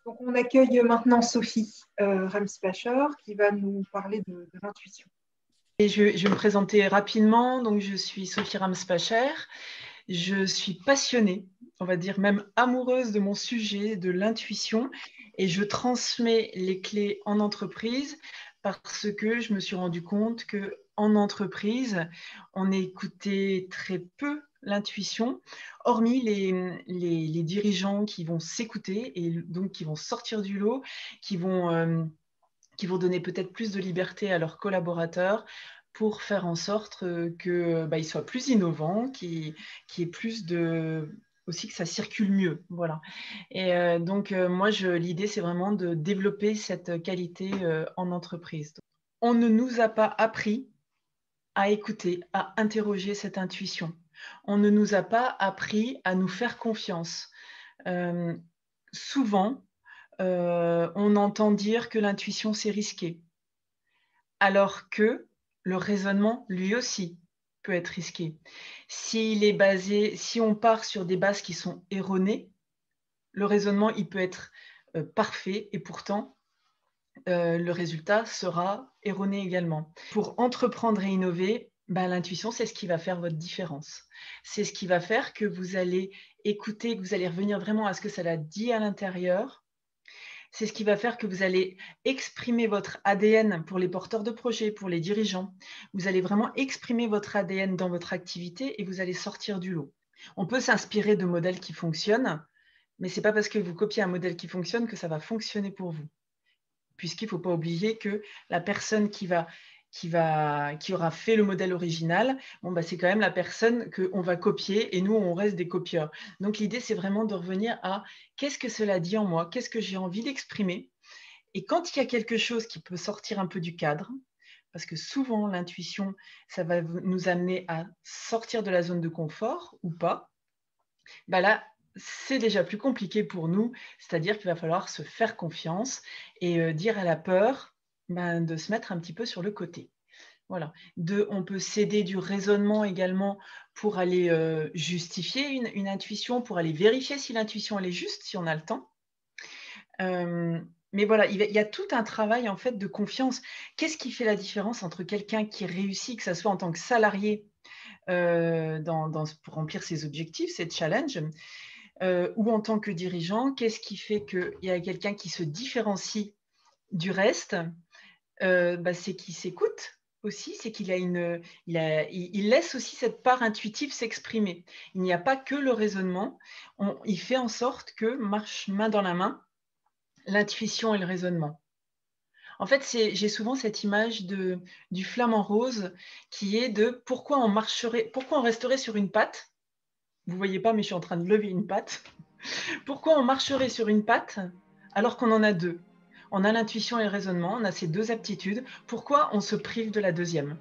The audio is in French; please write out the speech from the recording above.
Donc, on accueille maintenant Sophie Ramspacher qui va nous parler de l'intuition. Et je vais me présenter rapidement. Donc, je suis Sophie Ramspacher. Je suis passionnée, on va dire même amoureuse de mon sujet, de l'intuition. Et je transmets les clés en entreprise parce que je me suis rendu compte qu'en entreprise, on écoutait très peu l'intuition, hormis les dirigeants qui vont s'écouter et donc qui vont sortir du lot, qui vont donner peut-être plus de liberté à leurs collaborateurs pour faire en sorte qu'ils soient plus innovants, qu'il y ait plus de aussi que ça circule mieux, voilà. Et donc moi, l'idée, c'est vraiment de développer cette qualité en entreprise. On ne nous a pas appris à écouter, à interroger cette intuition. On ne nous a pas appris à nous faire confiance. Euh, Souvent, on entend dire que l'intuition, c'est risqué, alors que le raisonnement, lui aussi, peut être risqué. Si on part sur des bases qui sont erronées, le raisonnement, il peut être parfait et pourtant, le résultat sera erroné également. Pour entreprendre et innover, l'intuition, c'est ce qui va faire votre différence. C'est ce qui va faire que vous allez écouter, que vous allez revenir vraiment à ce que ça a dit à l'intérieur. C'est ce qui va faire que vous allez exprimer votre ADN pour les porteurs de projets, pour les dirigeants. Vous allez vraiment exprimer votre ADN dans votre activité et vous allez sortir du lot. On peut s'inspirer de modèles qui fonctionnent, mais ce n'est pas parce que vous copiez un modèle qui fonctionne que ça va fonctionner pour vous. Puisqu'il ne faut pas oublier que la personne qui aura fait le modèle original, c'est quand même la personne qu'on va copier et nous, on reste des copieurs. Donc, l'idée, c'est vraiment de revenir à qu'est-ce que cela dit en moi, qu'est-ce que j'ai envie d'exprimer. Et quand il y a quelque chose qui peut sortir un peu du cadre, parce que souvent, l'intuition, ça va nous amener à sortir de la zone de confort ou pas, là, c'est déjà plus compliqué pour nous, c'est-à-dire qu'il va falloir se faire confiance et dire à la peur de se mettre un petit peu sur le côté. Voilà. On peut s'aider du raisonnement également pour aller justifier une intuition, pour aller vérifier si l'intuition elle est juste, si on a le temps. Mais voilà, il y a tout un travail en fait de confiance. Qu'est-ce qui fait la différence entre quelqu'un qui réussit, que ce soit en tant que salarié pour remplir ses objectifs, ses challenges, ou en tant que dirigeant, qu'est-ce qui fait qu'il y a quelqu'un qui se différencie du reste? C'est qu'il s'écoute aussi, c'est il laisse aussi cette part intuitive s'exprimer. Il n'y a pas que le raisonnement, il fait en sorte que marche main dans la main l'intuition et le raisonnement. En fait, j'ai souvent cette image du flamant rose qui est de pourquoi on resterait sur une patte. Vous ne voyez pas, mais je suis en train de lever une patte. Pourquoi on marcherait sur une patte alors qu'on en a deux? On a l'intuition et le raisonnement, on a ces deux aptitudes. Pourquoi on se prive de la deuxième?